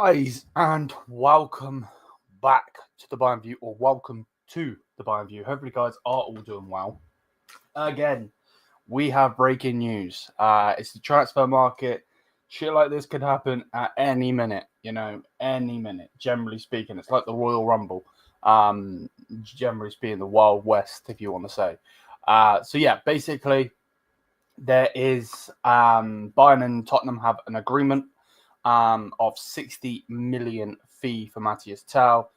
Guys, and welcome back to the Bayern View, or welcome to the Bayern View. Hopefully, guys are all doing well. Again, we have breaking news. It's the transfer market. Shit like this could happen at any minute, any minute. Generally speaking, it's like the Royal Rumble. Generally speaking, the Wild West, if you want to say. Basically, there is Bayern and Tottenham have an agreement of 60 million fee for Mathys Tel.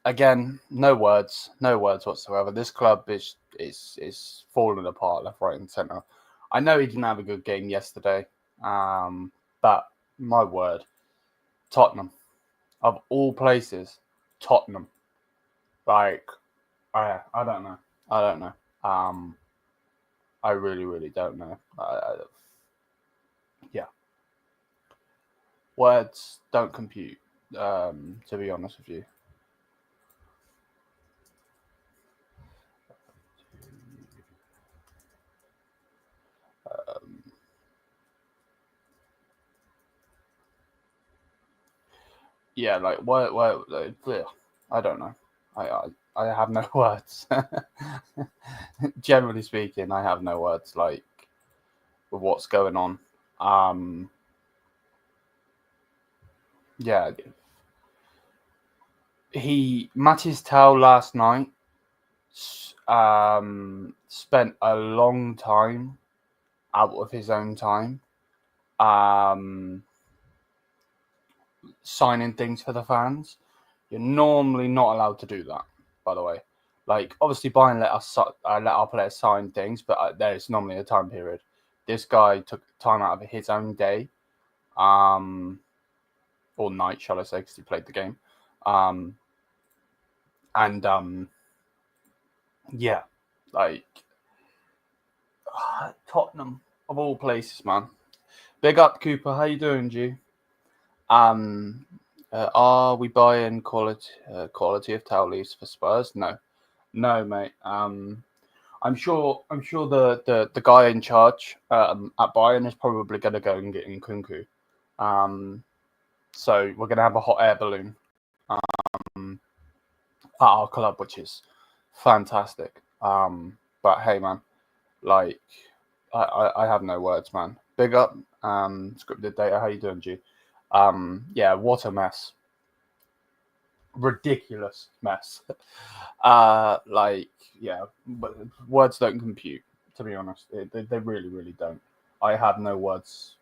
Again, no words whatsoever. This club is falling apart left, right, and centre. I know he didn't have a good game yesterday, but my word, Tottenham, of all places, Tottenham. I don't know. I really don't know. Words don't compute, to be honest with you. I don't know. I have no words. Generally speaking, I have no words, with what's going on. Mathys Tel last night spent a long time out of his own time signing things for the fans. You're normally not allowed to do that, by the way. Obviously, Bayern let our players sign things, but there's normally a time period. This guy took time out of his own day, or night, shall I say, because he played the game. Tottenham, of all places, man. Big up, Cooper. How you doing, G? Are we buying quality of Tel leaves for Spurs? No, mate. I'm sure the guy in charge at Bayern is probably going to go and get Nkunku. So we're going to have a hot air balloon at our club, which is fantastic. But hey, man, I have no words, man. Big up, Scripted Data. How you doing, G? What a mess. Ridiculous mess. But words don't compute, to be honest. They really don't. I have no words.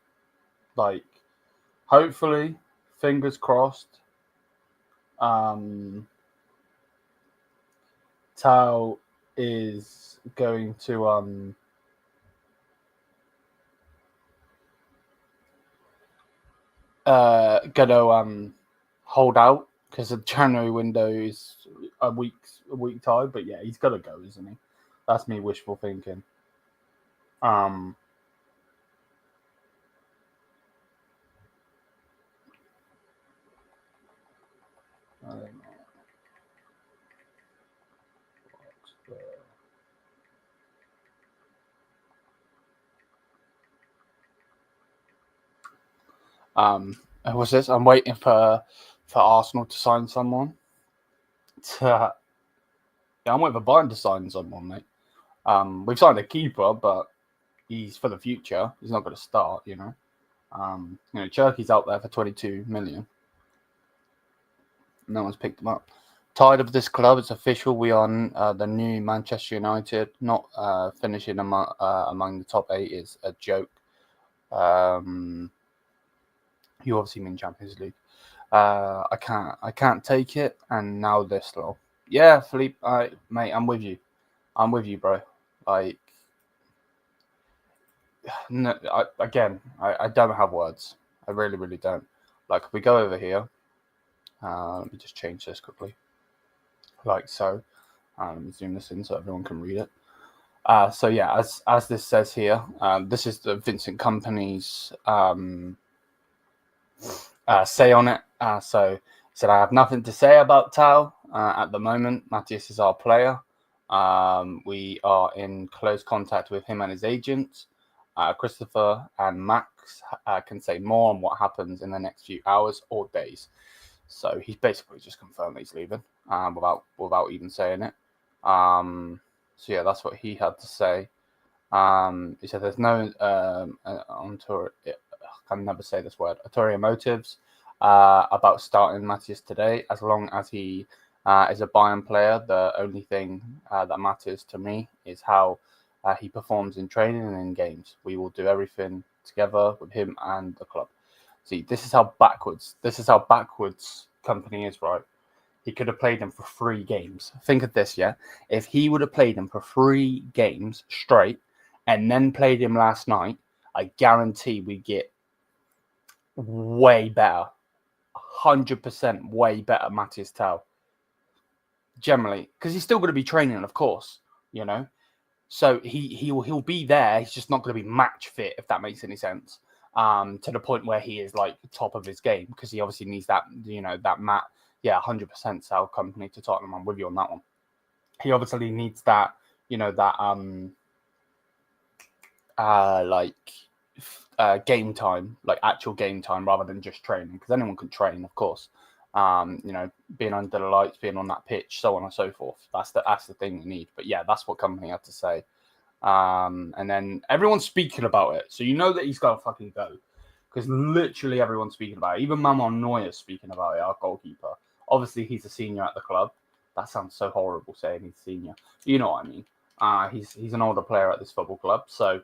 Hopefully, fingers crossed, Tao is going to hold out, because the January window is a week time. But yeah, he's got to go, isn't he? That's me wishful thinking. I don't know. What's this? I'm waiting for Arsenal to sign someone. I'm waiting for Bayern to sign someone, mate. We've signed a keeper, but he's for the future. He's not going to start, Cherky's out there for 22 million. No one's picked him up. Tired of this club. It's official. We are the new Manchester United. Not finishing among the top 8 is a joke. You obviously mean Champions League. I can't take it. And now this though. Yeah, Philippe, mate, I'm with you, bro. I don't have words. I really don't. If we go over here, let me just change this quickly, like so. Let me zoom this in so everyone can read it. As this says here, this is the Vincent Kompany's say on it. So he said, I have nothing to say about Tao at the moment. Mathys is our player. We are in close contact with him and his agent. Christopher and Max can say more on what happens in the next few hours or days. So he's basically just confirmed he's leaving without even saying it. So yeah, that's what he had to say. He said there's no I can never say this word, ulterior motives about starting Mathys today, as long as he is a Bayern player. The only thing that matters to me is how he performs in training and in games. We will do everything together with him and the club. See, this is how backwards company is, right? He could have played him for 3 games. Think of this, yeah? If he would have played him for 3 games straight and then played him last night, I guarantee we get way better. 100% way better Mathys Tel. Generally. Because he's still going to be training, of course, you know? So he'll be there. He's just not going to be match fit, if that makes any sense. To the point where he is like top of his game, because he obviously needs that, that 100% sell company to Tottenham. I'm with you on that one. He obviously needs that, game time, like actual game time, rather than just training, because anyone can train, of course. Being under the lights, being on that pitch, so on and so forth. That's the thing we need. But yeah, that's what company had to say. And then everyone's speaking about it, so you know that he's got to fucking go, because literally everyone's speaking about it. Even Manuel Neuer's speaking about it, our goalkeeper. Obviously, he's a senior at the club. That sounds so horrible saying he's senior. You know what I mean? He's an older player at this football club, so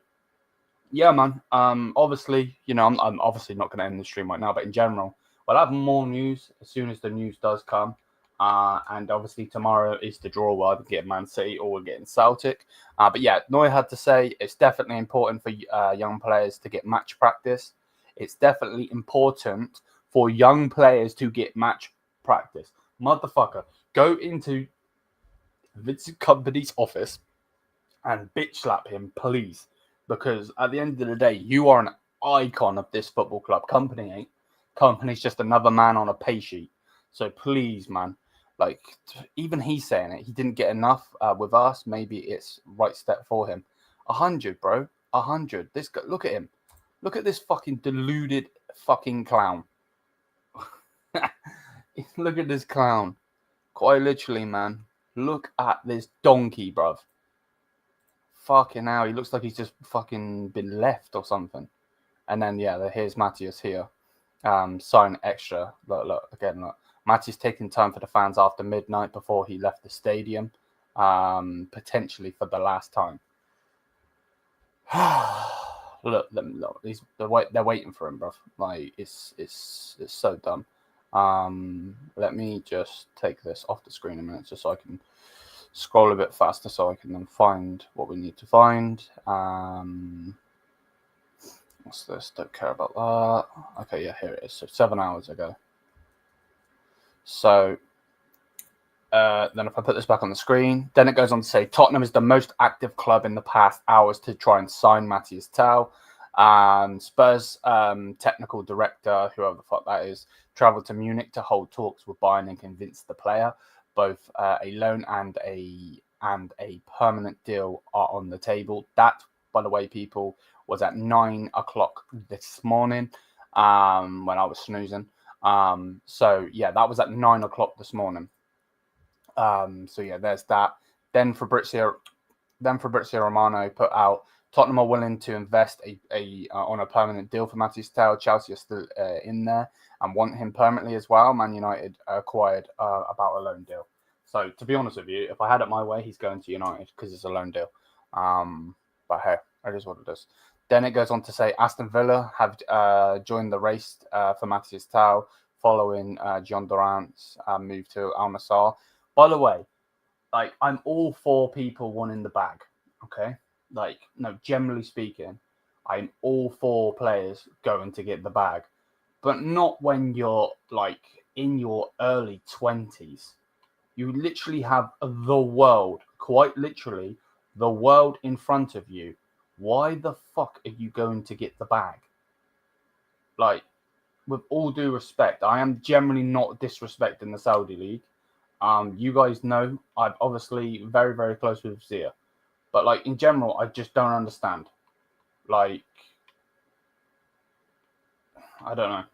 yeah, man. Obviously, I'm obviously not going to end the stream right now, but in general, we'll have more news as soon as the news does come. And obviously tomorrow is the draw. We'll either get Man City or we're getting Celtic. But yeah, Neuer had to say it's definitely important for young players to get match practice. It's definitely important for young players to get match practice. Motherfucker, go into Vincent Kompany's office and bitch slap him, please. Because at the end of the day, you are an icon of this football club. Company ain't. Company's just another man on a pay sheet. So please, man. Like, even he's saying it. He didn't get enough with us. Maybe it's right step for him. 100, bro. 100. This guy, look at him. Look at this fucking deluded fucking clown. Look at this clown. Quite literally, man. Look at this donkey, bruv. Fucking hell, he looks like he's just fucking been left or something. And then, yeah, here's Matthias here. Sign extra. Look. Matthias taking time for the fans after midnight before he left the stadium. Potentially for the last time. Look, they're waiting for him, bro. Like, it's so dumb. Let me just take this off the screen a minute just so I can scroll a bit faster so I can then find what we need to find. What's this? Don't care about that. Okay, yeah, here it is. So 7 hours ago. So then if I put this back on the screen, then it goes on to say Tottenham is the most active club in the past hours to try and sign Mathys Tel. Spurs technical director, whoever the fuck that is, travelled to Munich to hold talks with Bayern and convince the player. Both a loan and a permanent deal are on the table. That, by the way, people, was at 9 o'clock this morning when I was snoozing. So yeah, that was at 9 o'clock this morning. So yeah, there's that. Then Fabrizio Romano put out Tottenham are willing to invest on a permanent deal for Mathys Tel. Chelsea are still in there and want him permanently as well. Man United acquired about a loan deal. So to be honest with you, if I had it my way, he's going to United because it's a loan deal. But hey, it is what it is. Then it goes on to say Aston Villa have joined the race for Mathys Tel following John Durant's move to Al Nassr. By the way, like, I'm all for people wanting the bag, okay? Like, no, generally speaking, I'm all for players going to get the bag, but not when you're, like, in your early 20s. You literally have the world, quite literally, the world in front of you. Why the fuck are you going to get the bag? Like, with all due respect, I am generally not disrespecting the Saudi League. You guys know I'm obviously very, very close with Zia. But, like, in general, I just don't understand. Like, I don't know.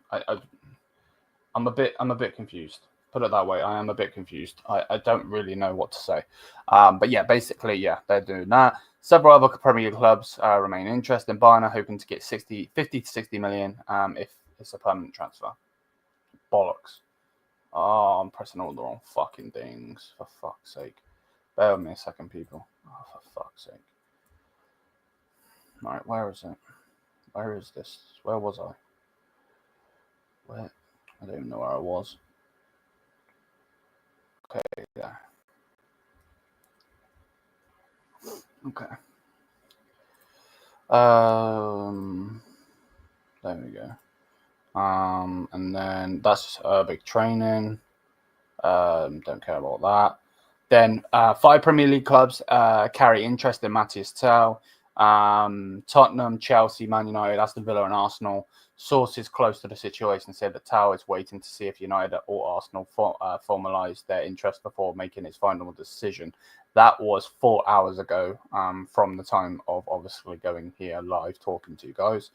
I'm a bit confused. Put it that way. I am a bit confused. I don't really know what to say. But yeah, basically, yeah, they're doing that. Several other Premier League clubs remain interested in Bayern, hoping to get 50 to 60 million if it's a permanent transfer. Bollocks. Oh, I'm pressing all the wrong fucking things. For fuck's sake. Bear with me a second, people. Oh, for fuck's sake. Right, where is it? Where is this? Where was I? Where? I don't even know where I was. Okay, yeah. Okay. There we go. And then that's big training. Don't care about that. Then 5 Premier League clubs carry interest in Mathys Tel. Tottenham, Chelsea, Man United, Aston Villa, and Arsenal. Sources close to the situation said that Tel is waiting to see if United or Arsenal formalise their interest before making its final decision. That was 4 hours ago from the time of obviously going here live talking to you guys.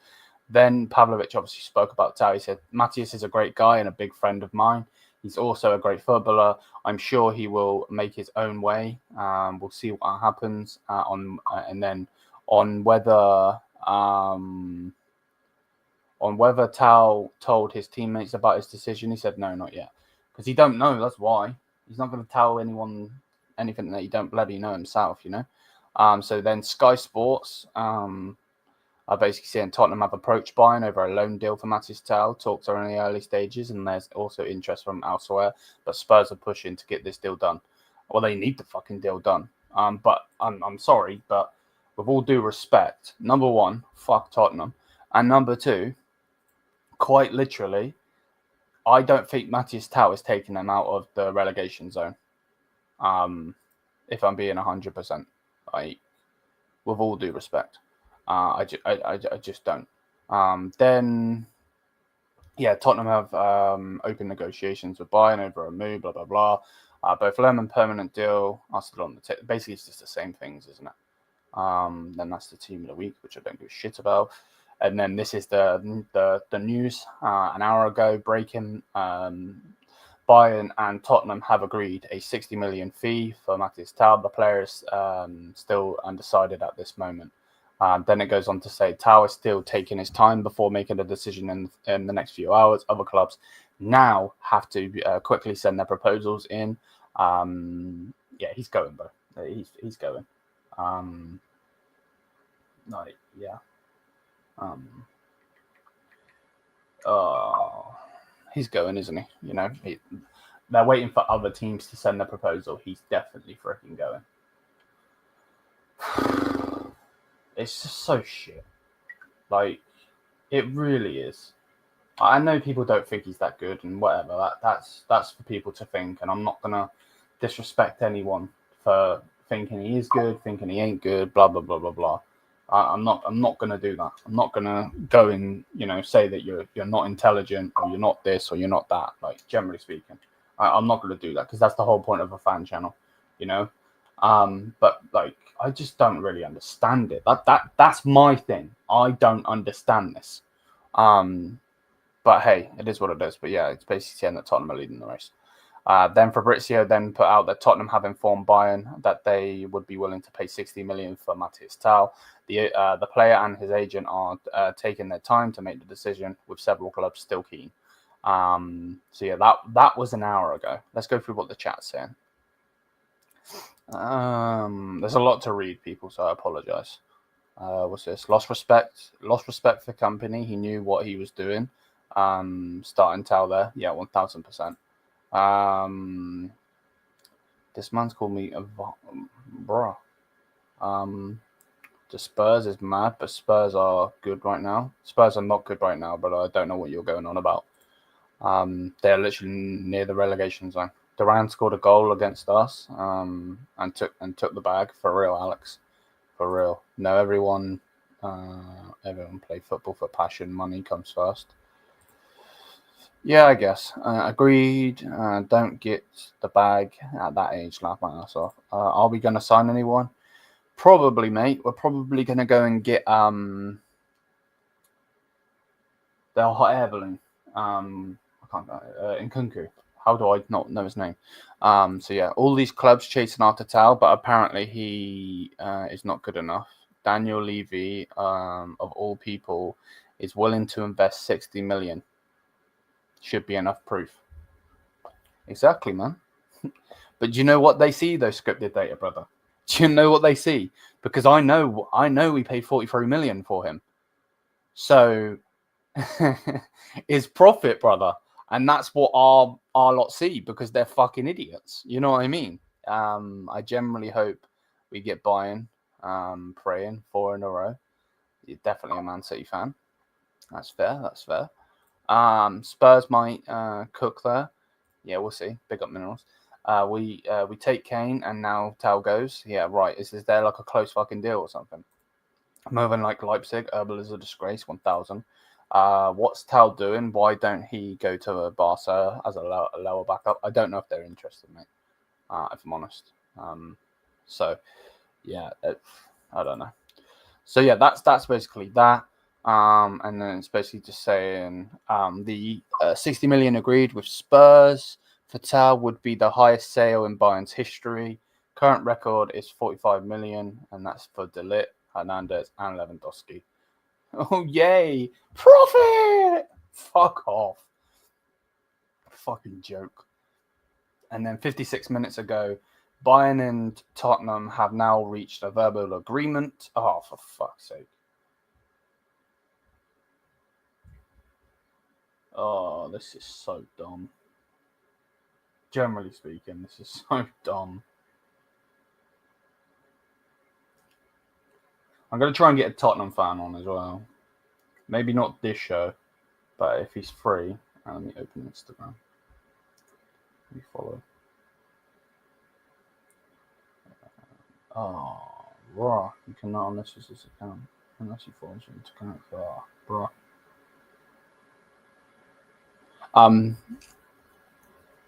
Then Pavlovich obviously spoke about Tel. He said, Matthias is a great guy and a big friend of mine. He's also a great footballer. I'm sure he will make his own way. We'll see what happens and then on whether Tal told his teammates about his decision. He said no, not yet, because he don't know. That's why he's not going to tell anyone anything that he don't bloody know himself. You know. So then Sky Sports are basically saying Tottenham have approached Bayern over a loan deal for Mathys Tel. Talks are in the early stages, and there's also interest from elsewhere. But Spurs are pushing to get this deal done. Well, they need the fucking deal done. But I'm sorry, but with all due respect, number one, fuck Tottenham, and number two, quite literally, I don't think Mathys Tel is taking them out of the relegation zone. If I'm being 100%, like, with all due respect. I just don't. Then, yeah, Tottenham have open negotiations with Bayern over a move, blah, blah, blah. Both loan and permanent deal are still on the table. Basically, it's just the same things, isn't it? Then that's the team of the week, which I don't give a shit about. And then this is the news an hour ago, breaking. Bayern and Tottenham have agreed a 60 million fee for Mathys Tel. The player is still undecided at this moment. Then it goes on to say Tel is still taking his time before making a decision in the next few hours. Other clubs now have to quickly send their proposals in. Yeah, he's going, bro. He's going. Like, yeah. He's going, isn't he? You know, they're waiting for other teams to send their proposal. He's definitely freaking going. It's just so shit. Like, it really is. I know people don't think he's that good and whatever. That's for people to think, and I'm not gonna disrespect anyone for thinking he is good, thinking he ain't good, blah blah blah blah blah. I'm not gonna do that. I'm not gonna go and say that you're not intelligent or you're not this or you're not that. Like, generally speaking, I'm not gonna do that, because that's the whole point of a fan channel, you know. But like, I just don't really understand it. That's my thing. I don't understand this. But hey, it is what it is. But yeah, it's basically saying that Tottenham are leading the race. Then Fabrizio then put out that Tottenham have informed Bayern that they would be willing to pay 60 million for Mathys Tel. The player and his agent are taking their time to make the decision, with several clubs still keen. So yeah, that was an hour ago. Let's go through what the chat's saying. There's a lot to read, people, so I apologize. What's this? Lost respect for company. He knew what he was doing. Starting Tel there. Yeah, 1000%. This man's called me a bruh. The Spurs is mad, but Spurs are good right now. Spurs are not good right now, but I don't know what you're going on about. They're literally near the relegation zone. Duran scored a goal against us, and took the bag. For real, Alex. For real. No, everyone play football for passion. Money comes first. Yeah, I guess. Agreed. Don't get the bag at that age. Laugh my ass off. Are we going to sign anyone? Probably, mate. We're probably going to go and get the hot air balloon. I can't in Kunku. How do I not know his name? So yeah, all these clubs chasing after Tal, but apparently he is not good enough. Daniel Levy, of all people, is willing to invest 60 million. Should be enough proof. Exactly, man. But do you know what they see, though, scripted data, brother? Do you know what they see? Because I know we paid 43 million for him. So is profit, brother. And that's what our lot see, because they're fucking idiots. You know what I mean? I generally hope we get Bayern, praying 4 in a row. You're definitely a Man City fan. That's fair. Spurs might cook there. Yeah, we'll see. Big up Minerals. We take Kane and now Tal goes. Yeah, right. Is there like a close fucking deal or something? Moving like Leipzig, Herbal is a disgrace. 1,000. What's Tal doing? Why don't he go to Barca as a lower backup? I don't know if they're interested, mate. If I'm honest. So yeah, I don't know. So yeah, that's basically that. And then it's basically just saying the 60 million agreed with Spurs for Tal would be the highest sale in Bayern's history. Current record is 45 million, and that's for De Ligt, Hernandez, and Lewandowski. Oh, yay! Profit! Fuck off. Fucking joke. And then 56 minutes ago, Bayern and Tottenham have now reached a verbal agreement. Oh, for fuck's sake. Oh, this is so dumb. Generally speaking, this is so dumb. I'm going to try and get a Tottenham fan on as well. Maybe not this show, but if he's free, let me open Instagram. Let me follow. Oh, bruh. You cannot unless it's his account. Unless he follows you into account. Oh, bruh.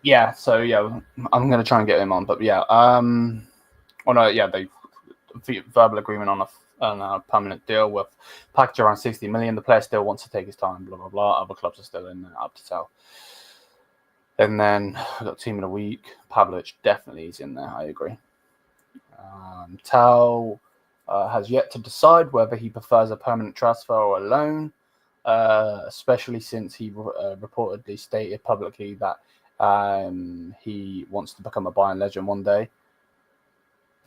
Yeah, so yeah, I'm going to try and get him on, but yeah. They verbal agreement on a permanent deal with package around 60 million. The player still wants to take his time, blah, blah, blah. Other clubs are still in there, up to sell. And then we've got team of the week. Pavlich definitely is in there, I agree. Tel has yet to decide whether he prefers a permanent transfer or a loan, especially since he reportedly stated publicly that he wants to become a Bayern legend one day.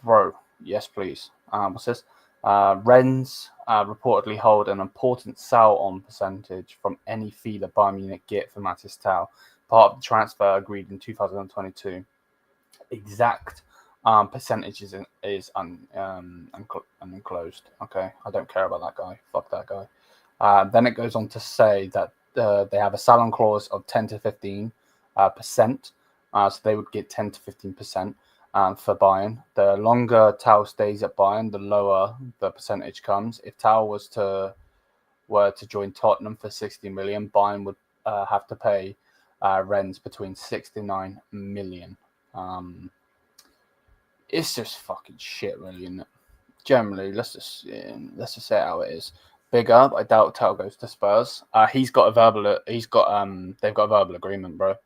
Bro, yes, please. What's this? Rennes reportedly hold an important sell-on percentage from any fee that Bayern Munich get for Mathys Tel, part of the transfer agreed in 2022. Exact percentage is unenclosed. Okay, I don't care about that guy. Fuck that guy. Then it goes on to say that they have a sell-on clause of 10 to 15%. So they would get 10 to 15%. For Bayern. The longer Tal stays at Bayern, the lower the percentage comes. If Tal were to join Tottenham for 60 million, Bayern would have to pay Rennes between 69 million. It's just fucking shit, really, isn't it? Generally, let's just say how it is. Big up. I doubt Tal goes to Spurs. They've got a verbal agreement, bro.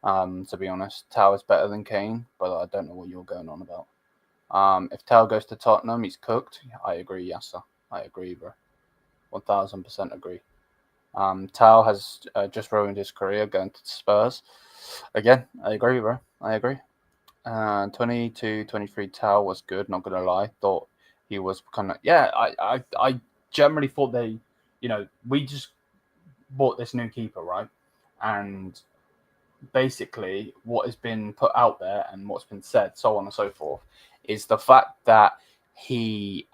To be honest, Tal is better than Kane, but I don't know what you're going on about. If Tal goes to Tottenham, he's cooked. I agree, Yasser. I agree, bro. 1,000% agree. Tal has just ruined his career going to Spurs. Again, I agree, bro. I agree. 22-23 Tal was good, not going to lie. Thought he was kind of... Yeah, I generally thought we just bought this new keeper, right? And basically what has been put out there and what's been said, so on and so forth, is the fact that he,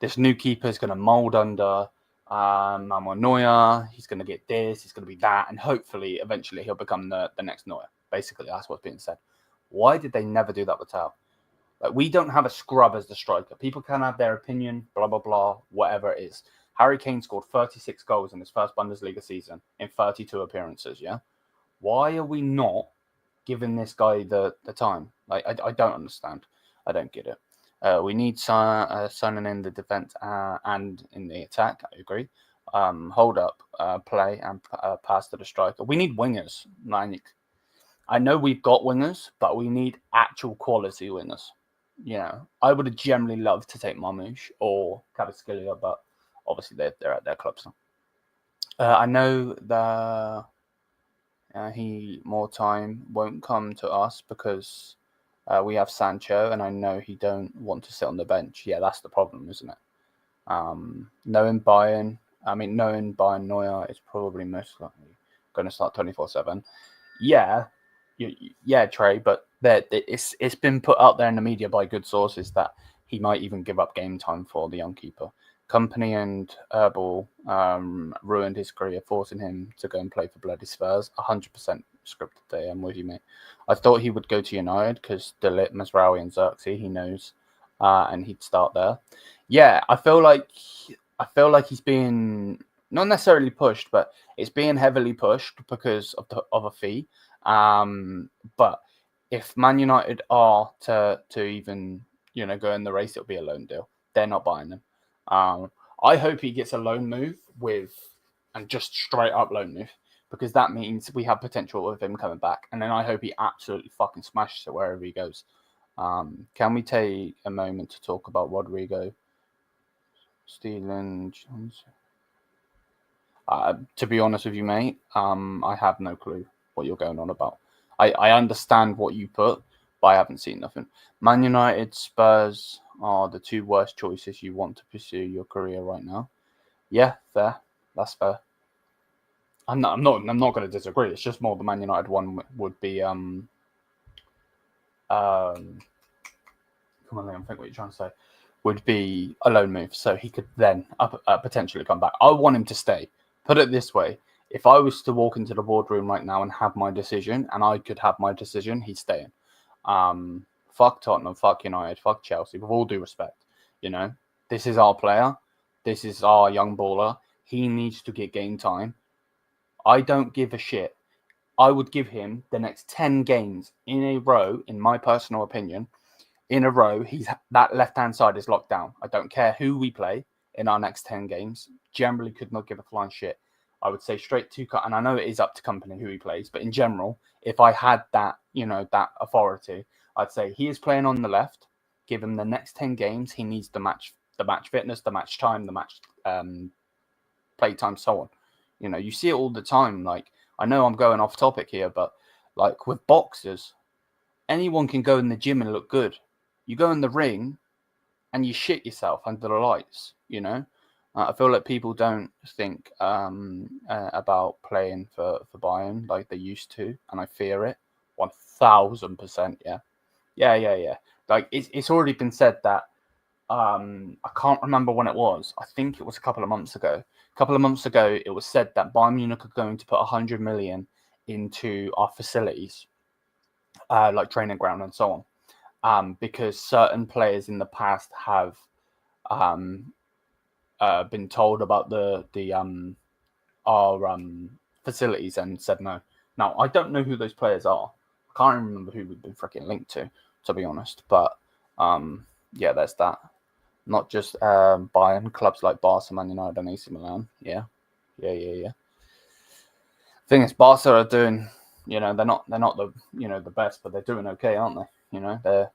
this new keeper is going to mold under Manuel Neuer. He's going to get this, he's going to be that, and hopefully, eventually, he'll become the next Neuer. Basically, that's what's being said. Why did they never do that with Tal? Like, we don't have a scrub as the striker. People can have their opinion, blah, blah, blah, whatever it is. Harry Kane scored 36 goals in his first Bundesliga season in 32 appearances, yeah? Why are we not giving this guy the time? Like, I don't understand. I don't get it. We need signing in the defense and in the attack, I agree. hold up play and pass to the striker. We need wingers. Like, I know we've got wingers, but we need actual quality wingers. I would have generally loved to take Marmoush or Kvaratskhelia, but obviously they're at their clubs now. I know that he more time won't come to us because we have Sancho, and I know he don't want to sit on the bench. Yeah, that's the problem, isn't it? Knowing Bayern Neuer is probably most likely going to start 24/7. Yeah, yeah, Trey, but it's been put out there in the media by good sources that he might even give up game time for the young keeper. Company and Herbal ruined his career, forcing him to go and play for bloody Spurs. 100% scripted there. I'm with you, mate. I thought he would go to United because de Ligt, Mazraoui, and Xerxes, he knows, and he'd start there. Yeah, I feel like he's being not necessarily pushed, but it's being heavily pushed because of a fee. But if Man United are to even go in the race, it'll be a loan deal. They're not buying them. I hope he gets a loan move and just straight up loan move, because that means we have potential of him coming back. And then I hope he absolutely fucking smashes it wherever he goes. Can we take a moment to talk about Rodrigo, Steelen, Johnson? To be honest with you, mate, I have no clue what you're going on about. I understand what you put, but I haven't seen nothing. Man United, Spurs are the two worst choices you want to pursue your career right now. Yeah, fair. That's fair. I'm not going to disagree. It's just more the Man United one would be come on, Liam, think what you're trying to say. Would be a loan move, so he could then potentially come back. I want him to stay. Put it this way: if I was to walk into the boardroom right now and have my decision, and I could have my decision, he's staying. Fuck Tottenham, fuck United, fuck Chelsea. With all due respect, this is our player, this is our young baller. He needs to get game time. I don't give a shit. I would give him the next 10 games in a row, in my personal opinion. In a row, that left-hand side is locked down. I don't care who we play in our next 10 games. Generally could not give a flying shit. I would say straight to cut, and I know it is up to company who he plays, but in general, if I had that, that authority, I'd say he is playing on the left. Give him the next 10 games. He needs the match fitness, the match time, the match play time, so on. You see it all the time. Like, I know I'm going off topic here, but like with boxers, anyone can go in the gym and look good. You go in the ring and you shit yourself under the lights, I feel like people don't think about playing for Bayern like they used to, and I fear it 1000%. Yeah. Like, it's already been said that I can't remember when it was. I think it was a couple of months ago. It was said that Bayern Munich are going to put 100 million into our facilities, like training ground and so on, because certain players in the past have been told about our facilities and said no. Now, I don't know who those players are. I can't remember who we've been freaking linked to be honest. But yeah, there's that. Not just Bayern, clubs like Barca, Man United, and AC Milan. Yeah. Thing is, Barca are doing, they're not the the best, but they're doing okay, aren't they? They're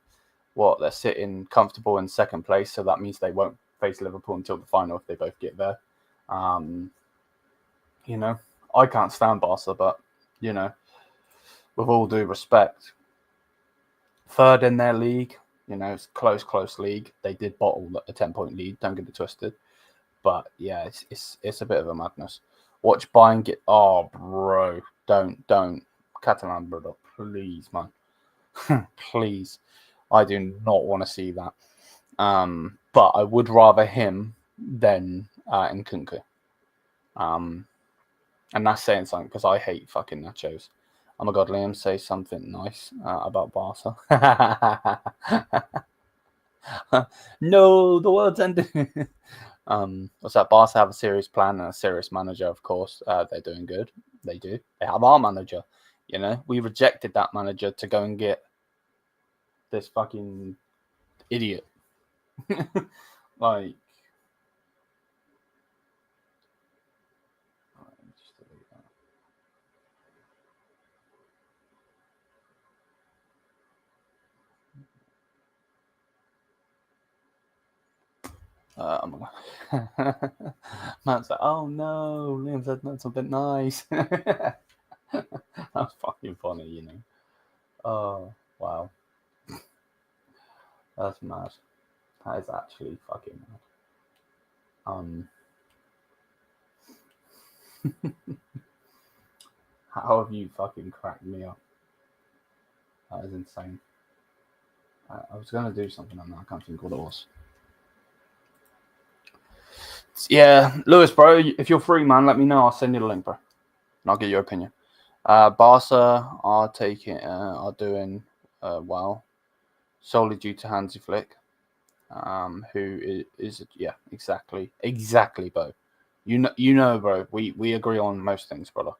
sitting comfortable in second place, so that means they won't face Liverpool until the final if they both get there. I can't stand Barca, but with all due respect, third in their league, it's close league. They did bottle a 10-point lead. Don't get it twisted, but yeah, it's a bit of a madness. Watch Bayern get. Oh, bro, don't Catalan, brother, please, man, please. I do not want to see that. But I would rather him than Nkunku. And that's saying something, because I hate fucking nachos. Oh my god, Liam, say something nice about Barca. No, the world's ending. What's that? Barca have a serious plan and a serious manager, of course. They're doing good. They do. They have our manager. We rejected that manager to go and get this fucking idiot. Like, Matt's like, oh no, Liam said that's a bit nice. That's fucking funny, you know. Oh, wow. That's mad. That is actually fucking mad. How have you fucking cracked me up? That is insane. I was going to do something on that. I can't think what it was. Yeah, Lewis, bro, if you're free, man, let me know. I'll send you the link, bro. And I'll get your opinion. Barca are doing well, solely due to Hansi Flick, who is yeah, exactly, bro. You know, bro. We agree on most things, brother.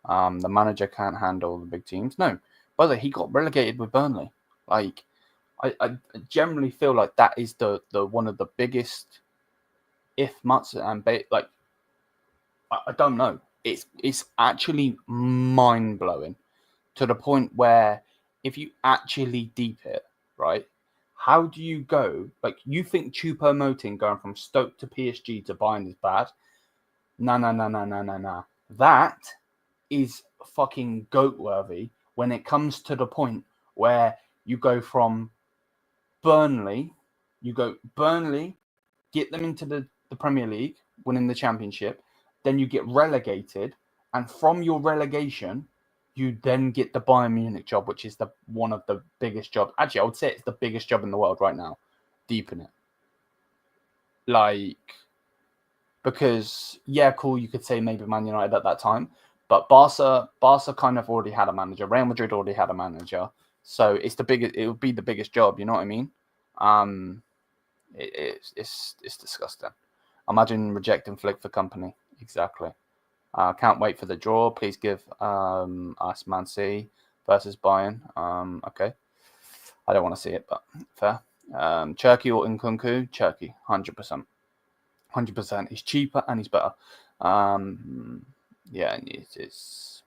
The manager can't handle the big teams. No, brother, he got relegated with Burnley. Like, I generally feel like that is the one of the biggest, if much and like, I don't know. It's actually mind blowing to the point where if you actually deep it, right? How do you go? Like, you think Choupo-Moting going from Stoke to PSG to Bayern is bad? No. That is fucking goat worthy when it comes to the point where you go from Burnley, get them into the Premier League, winning the Championship, then you get relegated, and from your relegation, you then get the Bayern Munich job, which is one of the biggest jobs. Actually, I would say it's the biggest job in the world right now. Deep in it. Like, because, yeah, cool, you could say maybe Man United at that time, but Barca kind of already had a manager. Real Madrid already had a manager. So it would be the biggest job, you know what I mean? It's disgusting. Imagine rejecting Flick for company. Exactly. Can't wait for the draw. Please give us Man City versus Bayern. Okay. I don't want to see it, but fair. Cherky or Nkunku? Cherky, 100%. 100%. He's cheaper and he's better. Yeah, it's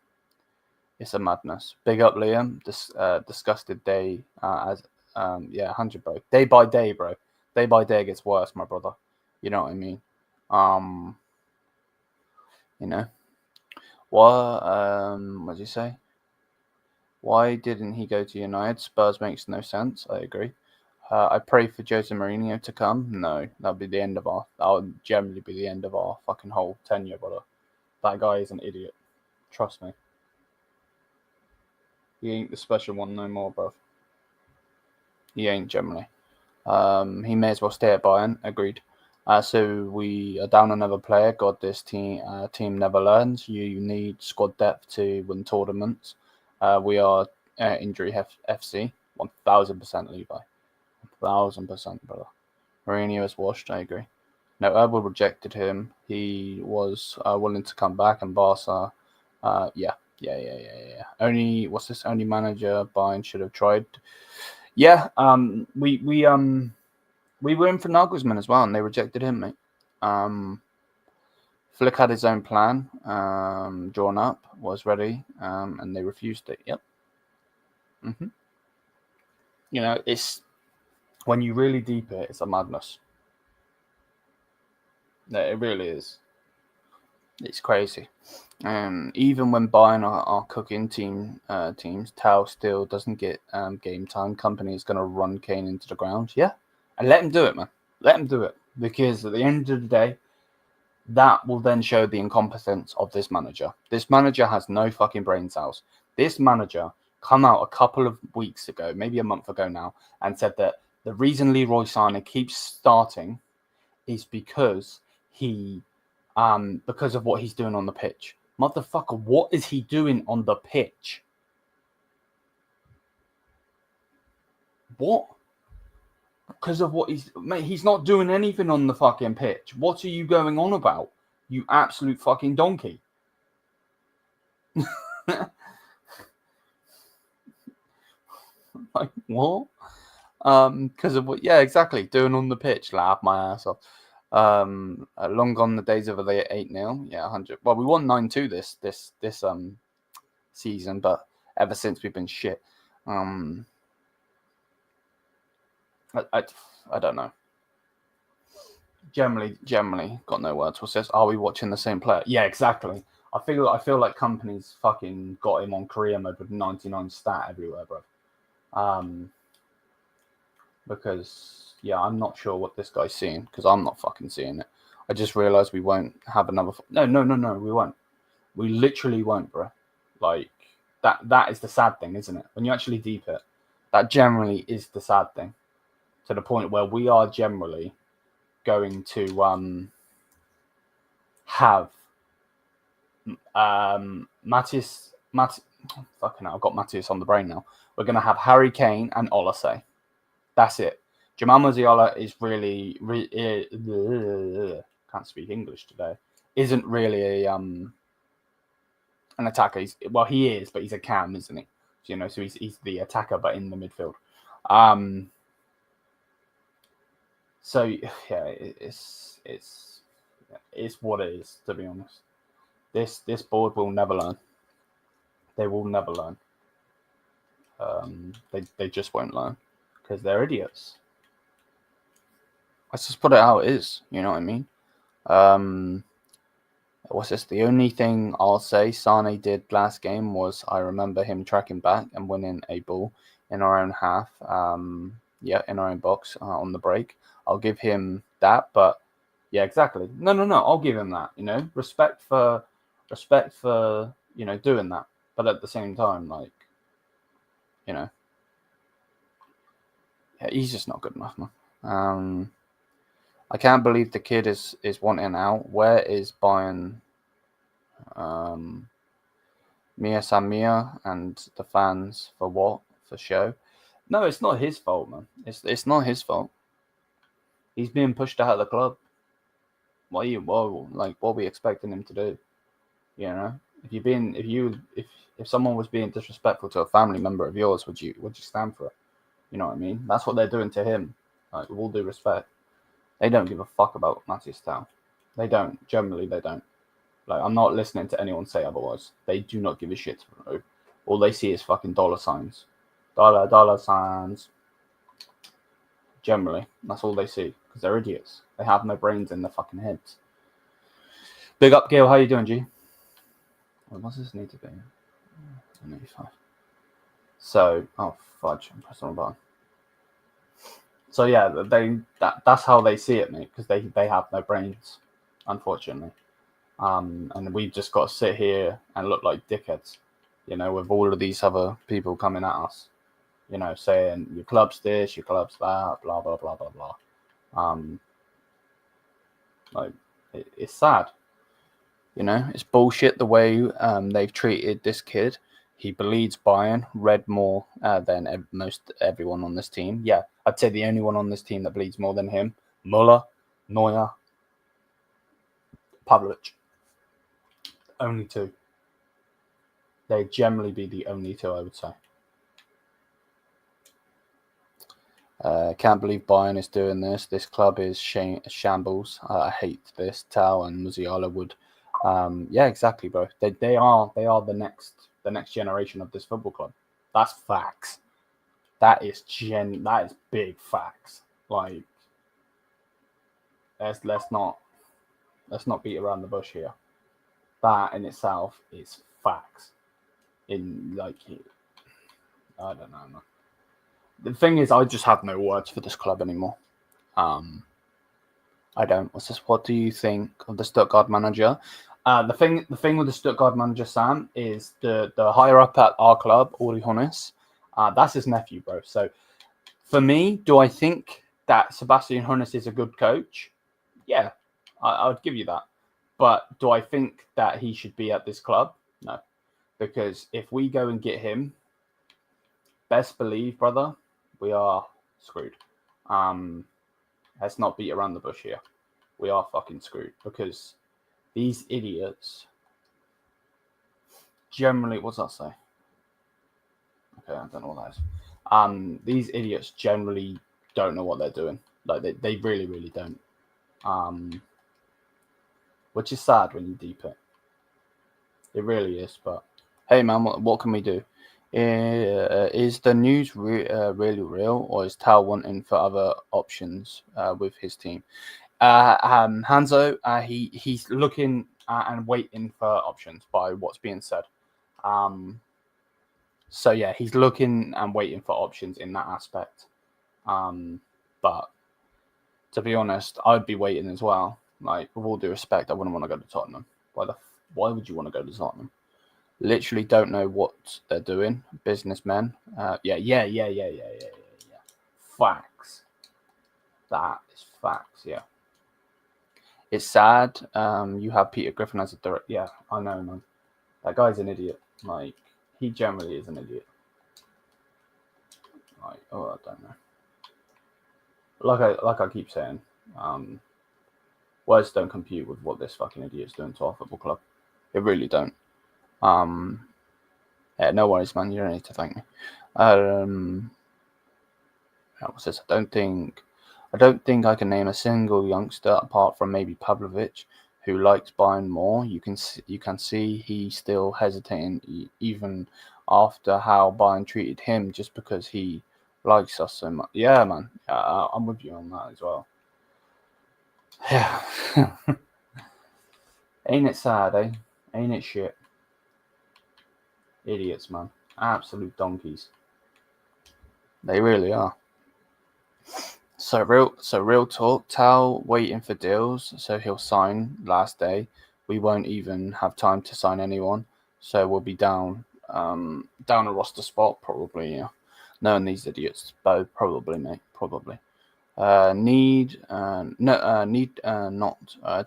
a madness. Big up, Liam. Disgusted day. 100, bro. Day by day, bro. Day by day it gets worse, my brother. You know what I mean? You know. What did you say? Why didn't he go to United? Spurs makes no sense. I agree. I pray for Jose Mourinho to come. No, that would generally be the end of our fucking whole tenure, brother. That guy is an idiot. Trust me. He ain't the special one no more, bro. He ain't generally. He may as well stay at Bayern. Agreed. So we are down another player. God, this team never learns. You need squad depth to win tournaments. We are injury FC. 1000% Levi. 1000%, brother. Mourinho is washed. I agree. No, Erbil rejected him. He was willing to come back, and Barca. Yeah. Only manager Bayern should have tried. Yeah. We were in for Nagelsmann as well, and they rejected him, mate. Flick had his own plan drawn up, was ready, and they refused it. Yep. You know, it's when you really deep it, it's a madness. No, it really is. It's crazy. Even when Bayern are cooking teams, Tel still doesn't get game time. Company is going to run Kane into the ground. Yeah, and let him do it, man. Let him do it, because at the end of the day, that will then show the incompetence of this manager. This manager has no fucking brain cells. This manager come out a couple of weeks ago, maybe a month ago now, and said that the reason Leroy Sané keeps starting is because because of what he's doing on the pitch. Motherfucker, what is he doing on the pitch? What? Because of what he's not doing anything on the fucking pitch. What are you going on about? You absolute fucking donkey. Like, what? Because of what? Yeah, exactly. Doing on the pitch. Laugh my ass off. Long gone the days of the 8-0. Yeah, 100. Well, we won 9-2 this season, but ever since we've been shit. I don't know. Generally, got no words. What's this? Are we watching the same player? Yeah, exactly. I feel like companies fucking got him on career mode with 99 stat everywhere, bro. Because yeah, I'm not sure what this guy's seeing because I'm not fucking seeing it. I just realized we won't have another. No, we won't. We literally won't, bro. Like that is the sad thing, isn't it? When you actually deep it, that generally is the sad thing. To the point where we are generally going to have Mathys. Fucking hell, I've got Mathys on the brain now. We're gonna have Harry Kane and Olise. That's it. Jamal Musiala is can't speak English today. Isn't really a an attacker. He is, but he's a cam, isn't he? So he's the attacker, but in the midfield. So yeah, it's what it is, to be honest. This board will never learn. They will never learn. They just won't learn because they're idiots. Let's just put it how it is. You know what I mean? What's this? The only thing I'll say Sane did last game was I remember him tracking back and winning a ball in our own half. In our own box on the break. I'll give him that, but yeah, exactly. No. I'll give him that. Respect for doing that, but at the same time, like, yeah, he's just not good enough, man. I can't believe the kid is wanting out. Where is Bayern? Mia Samia and the fans for what? For show? No, it's not his fault, man. It's not his fault. He's being pushed out of the club. What are we expecting him to do? If someone was being disrespectful to a family member of yours, would you stand for it? You know what I mean? That's what they're doing to him. Like, with all due respect, they don't give a fuck about Mathys Tel. They don't. Generally, they don't. Like, I'm not listening to anyone say otherwise. They do not give a shit. All they see is fucking dollar signs. Dollar signs. Generally, that's all they see because they're idiots. They have no brains in their fucking heads. Big up, Gail. How you doing, G? What does this need to be? 85. So, oh fudge! I'm pressing the button. So yeah, that's how they see it, mate. Because they have no brains, unfortunately. And we've just got to sit here and look like dickheads, with all of these other people coming at us, saying your club's this, your club's that, blah blah blah blah blah. It's sad, it's bullshit the way they've treated this kid. He bleeds Bayern red more than most everyone on this team. Yeah, I'd say the only one on this team that bleeds more than him, Muller, Neuer, Pavlovic. Only two. They'd generally be the only two, I would say. Can't believe Bayern is doing this. This club is shambles. I hate this. Tel and Musiala would. Yeah, exactly, bro. They are the next generation of this football club. That's facts. That is big facts. Like, let's not beat around the bush here. That in itself is facts. I don't know, man. The thing is, I just have no words for this club anymore. I don't. What do you think of the Stuttgart manager? The thing with the Stuttgart manager, Sam, is the higher up at our club, Uli Hoeneß, that's his nephew, bro. So for me, do I think that Sebastian Hoeneß is a good coach? Yeah, I would give you that. But do I think that he should be at this club? No. Because if we go and get him, best believe, brother, we are screwed. Let's not beat around the bush here. We are fucking screwed because these idiots generally, what's that say? Okay, I don't know what that is. These idiots generally don't know what they're doing. Like, they really, really don't. Which is sad when you deep it. It really is, but hey, man, what can we do? Is the news really real, or is Tal wanting for other options with his team? Hanzo, he's looking and waiting for options by what's being said. So yeah, he's looking and waiting for options in that aspect. But to be honest, I'd be waiting as well. Like, with all due respect, I wouldn't want to go to Tottenham. Why would you want to go to Tottenham? Literally don't know what they're doing. Businessmen. Yeah. Facts. That is facts. Yeah. It's sad. You have Peter Griffin as a director. Yeah, I know, man. That guy's an idiot. Like, he generally is an idiot. Like, I don't know. Like I keep saying, words don't compute with what this fucking idiot's doing to our football club. They really don't. Yeah, no worries, man. You don't need to thank me. What's this? I don't think I can name a single youngster apart from maybe Pavlovic who likes Bayern more. You can see he's still hesitating even after how Bayern treated him, just because he likes us so much. Yeah, man. I'm with you on that as well. Yeah. Ain't it sad, eh? Ain't it shit? Idiots, man. Absolute donkeys. They really are. So real talk. Tel waiting for deals, so he'll sign last day. We won't even have time to sign anyone, so we'll be down a roster spot probably. Yeah, knowing these idiots, but probably, mate, probably. Need not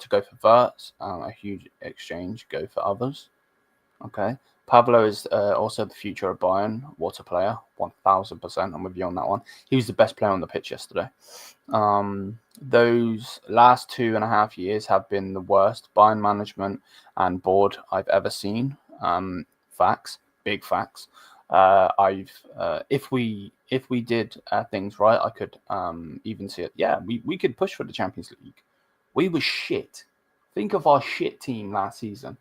to go for Verts. A huge exchange. Go for others. Okay. Pablo is also the future of Bayern. What a player. 1,000%. I'm with you on that one. He was the best player on the pitch yesterday. Those last 2.5 years have been the worst Bayern management and board I've ever seen. Facts. Big facts. If we did things right, I could even see it. Yeah, we could push for the Champions League. We were shit. Think of our shit team last season,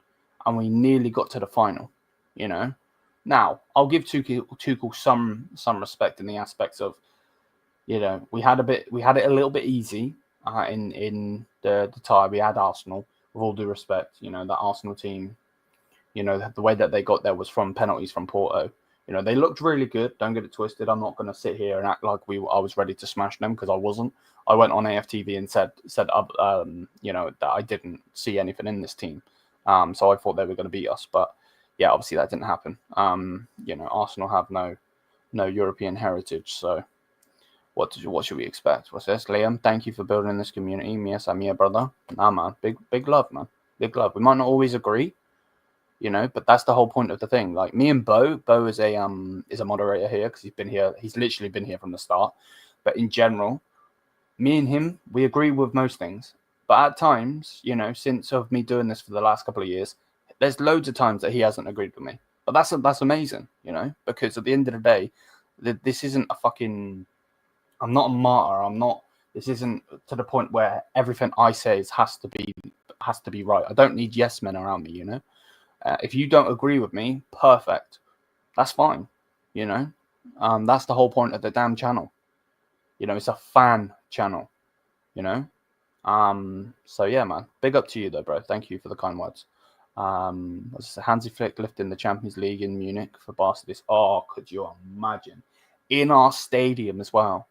and we nearly got to the final. You know. Now I'll give Tuchel some respect in the aspects of, you know, we had it a little bit easy in the tie. We had Arsenal. With all due respect, you know, that Arsenal team, you know, the way that they got there was from penalties from Porto. You know, they looked really good. Don't get it twisted. I'm not going to sit here and act like I was ready to smash them, because I wasn't. I went on AFTV and said, you know, that I didn't see anything in this team. So I thought they were going to beat us, but yeah, obviously that didn't happen. You know, Arsenal have no European heritage, so what should we expect? What's this, Liam? Thank you for building this community. Yes, I'm your brother. Nah, man, big love, man. Big love. We might not always agree, you know, but that's the whole point of the thing. Like, me and Bo is a moderator here because he's literally been here from the start. But in general, me and him, we agree with most things. But at times, you know, since of me doing this for the last couple of years, there's loads of times that he hasn't agreed with me. But that's amazing, you know, because at the end of the day, this isn't a fucking. I'm not a martyr. This isn't to the point where everything I say has to be right. I don't need yes men around me, you know. If you don't agree with me, perfect. That's fine, you know. That's the whole point of the damn channel. You know, it's a fan channel, you know. So yeah, man. Big up to you though, bro. Thank you for the kind words. Hansi Flick lifting the Champions League in Munich for Barcelona. Oh, could you imagine? In our stadium as well.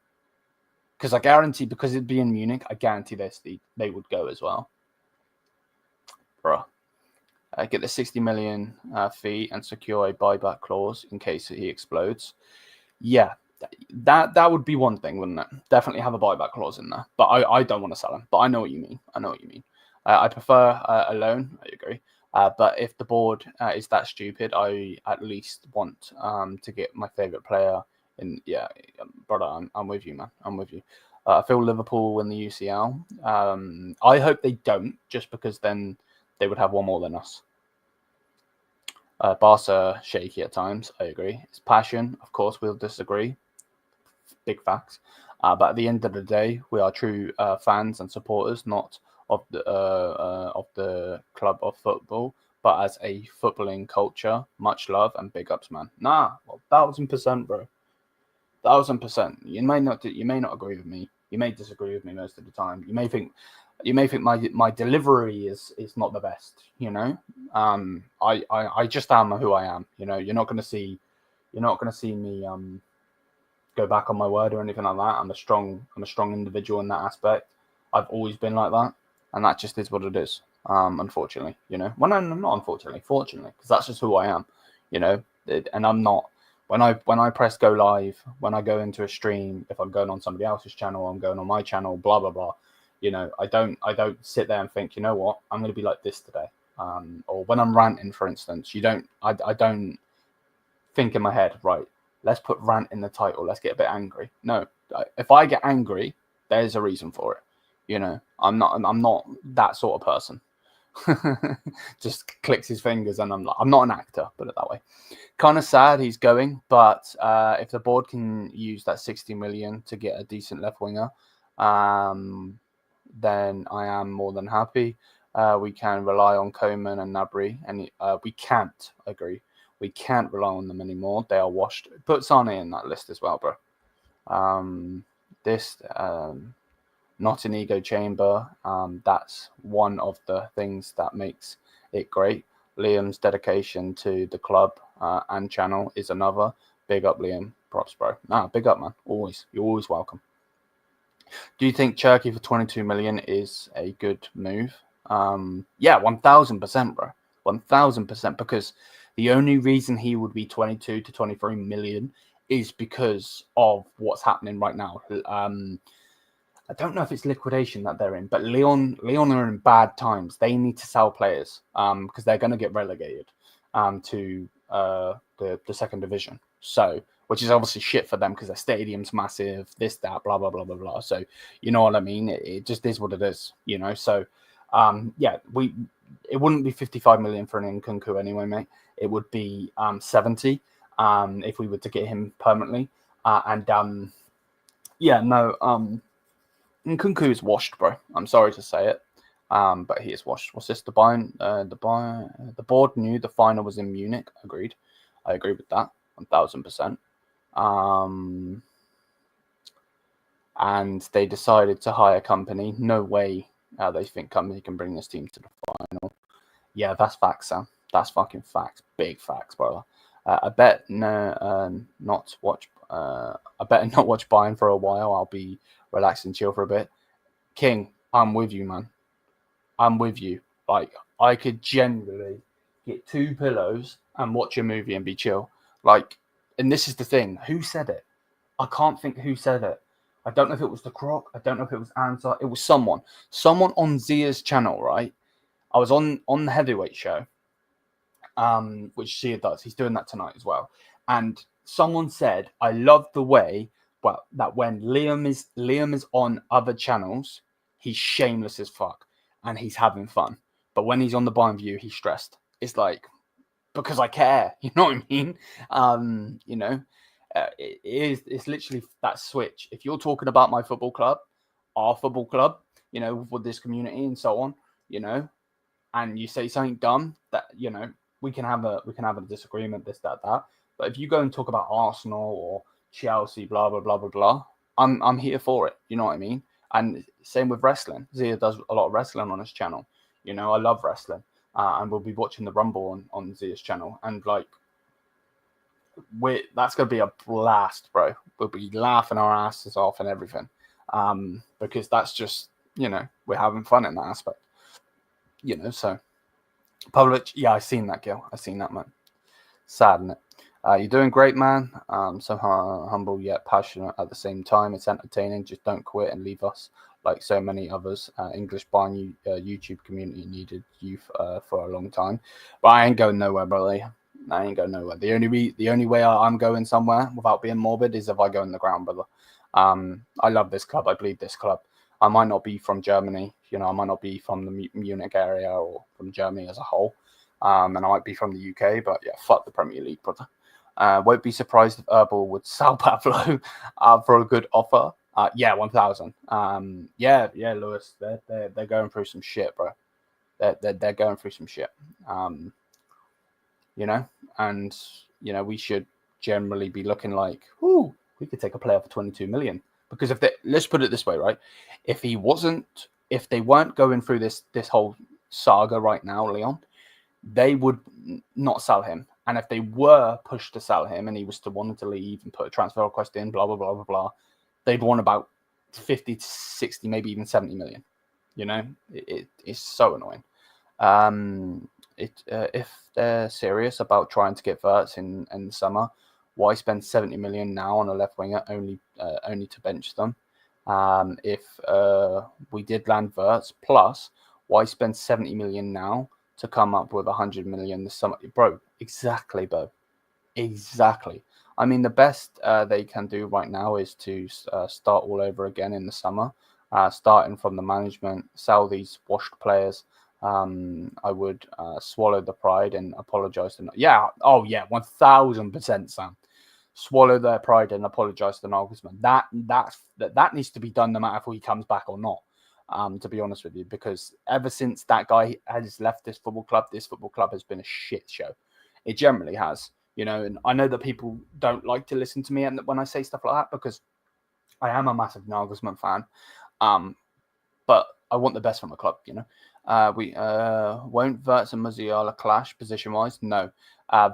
Because I guarantee, because it'd be in Munich, I guarantee they would go as well. Bruh. Get the 60 million fee and secure a buyback clause in case he explodes. Yeah, that would be one thing, wouldn't it? Definitely have a buyback clause in there. But I don't want to sell him. But I know what you mean. I prefer a loan. I agree. But if the board is that stupid, I at least want to get my favourite player in. Yeah, brother, I'm with you, man. I'm with you. I feel Liverpool win the UCL. I hope they don't, just because then they would have one more than us. Barca shaky at times. I agree. It's passion. Of course, we'll disagree. Big facts. But at the end of the day, we are true fans and supporters, not of the club of football, but as a footballing culture. Much love and big ups, man. Nah, 1,000%, bro. 1,000%. You may not agree with me. You may disagree with me most of the time. You may think my delivery is not the best. You know, I just am who I am. You know, you're not gonna see me go back on my word or anything like that. I'm a strong individual in that aspect. I've always been like that, and that just is what it is. Unfortunately, you know. Well, no, not unfortunately, fortunately, because that's just who I am. You know, and I'm not. When I press go live, when I go into a stream, if I'm going on somebody else's channel, I'm going on my channel, blah blah blah. You know, I don't sit there and think, you know what, I'm going to be like this today. Or when I'm ranting, for instance, I don't think in my head, right, let's put rant in the title, let's get a bit angry. No, if I get angry, there's a reason for it. You know, I'm not that sort of person. Just clicks his fingers, and I'm not an actor, put it that way. Kind of sad he's going, but if the board can use that 60 million to get a decent left winger, then I am more than happy. We can rely on Coman and Gnabry, and we can't agree. We can't rely on them anymore. They are washed. Put Sané in that list as well, bro. This not an ego chamber. That's one of the things that makes it great. Liam's dedication to the club and channel is another. Big up, Liam. Props, bro. Nah, big up, man. Always. You're always welcome. Do you think Turkey for 22 million is a good move? Yeah, 1000%, bro. 1000%, because the only reason he would be 22 to 23 million is because of what's happening right now. I don't know if it's liquidation that they're in, but Lyon are in bad times. They need to sell players because they're going to get relegated to the second division. So, which is obviously shit for them because their stadium's massive, this, that, blah, blah, blah, blah, blah. So, you know what I mean? It just is what it is, you know? So, yeah, it wouldn't be 55 million for an Nkunku anyway, mate. It would be 70 if we were to get him permanently. Yeah, no, Nkunku is washed, bro. I'm sorry to say it, but he is washed. What's this? The board knew the final was in Munich. Agreed. I agree with that 1000%. And they decided to hire company. No way they think company can bring this team to the final. Yeah, that's facts, Sam. That's fucking facts. Big facts, brother. I bet not watch. I better not watch Bayern for a while. I'll be relax and chill for a bit. King, I'm with you, man. I'm with you. Like, I could generally get 2 pillows and watch a movie and be chill. Like, and this is the thing. Who said it? I can't think who said it. I don't know if it was the Croc. I don't know if it was Ansar. It was someone. Someone on Zia's channel, right? I was on the heavyweight show, which Zia does. He's doing that tonight as well. And someone said, I love the way that when Liam is on other channels, he's shameless as fuck and he's having fun. But when he's on the Bayern View, he's stressed. It's like, because I care, you know what I mean? You know, it's literally that switch. If you're talking about my football club, our football club, you know, with this community and so on, you know, and you say something dumb, that, you know, we can have a disagreement, this, that. But if you go and talk about Arsenal or Chelsea, blah blah blah blah blah, I'm here for it. You know what I mean? And same with wrestling. Zia does a lot of wrestling on his channel. You know, I love wrestling, and we'll be watching the Rumble on Zia's channel. And like, that's gonna be a blast, bro. We'll be laughing our asses off and everything, because that's just, you know, we're having fun in that aspect. You know, so Public, yeah, I seen that, Gil. I seen that, man. Sad, isn't it? You're doing great, man. So humble yet passionate at the same time. It's entertaining. Just don't quit and leave us like so many others. English Bayern YouTube community needed you for a long time, but I ain't going nowhere, brother. I ain't going nowhere. The only way I'm going somewhere without being morbid is if I go in the ground, brother. I love this club. I bleed this club. I might not be from Germany, you know. I might not be from the Munich area or from Germany as a whole, and I might be from the UK. But yeah, fuck the Premier League, brother. Won't be surprised if Herbal would sell Pablo for a good offer. Yeah, 1,000. Yeah, Lewis. They're going through some shit, bro. They're going through some shit. You know, and you know, we should generally be looking like, ooh, we could take a player for 22 million. Because let's put it this way, right? If they weren't going through this whole saga right now, Lyon, they would not sell him. And if they were pushed to sell him and he was to want to leave and put a transfer request in, blah, blah, blah, blah, blah, they'd want about 50 to 60, maybe even 70 million. It's so annoying. If they're serious about trying to get Wirtz in the summer, why spend 70 million now on a left winger only to bench them? If we did land Wirtz, plus why spend 70 million now to come up with 100 million this summer? Bro, exactly, bro. Exactly. I mean, the best they can do right now is to start all over again in the summer, starting from the management, sell these washed players. I would swallow the pride and apologize to. Yeah, 1000%, Sam. Swallow their pride and apologize to Nagelsmann. That needs to be done no matter if he comes back or not. To be honest with you, because ever since that guy has left this football club has been a shit show. It generally has, and I know that people don't like to listen to me when I say stuff like that because I am a massive Nagelsmann fan. But I want the best from the club, We won't Wirtz and Musiala clash position-wise? No.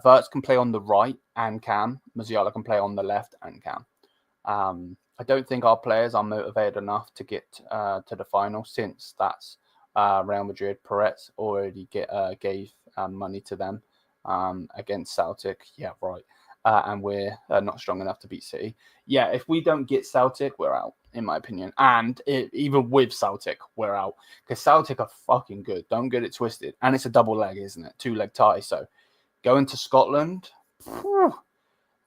Wirtz can play on the right and can. Musiala can play on the left and can. I don't think our players are motivated enough to get to the final since that's Real Madrid. Perez already gave money to them against Celtic. Yeah, right. And we're not strong enough to beat City. Yeah, if we don't get Celtic, we're out, in my opinion. And even with Celtic, we're out. Because Celtic are fucking good. Don't get it twisted. And it's a double leg, isn't it? 2-leg tie. So going to Scotland,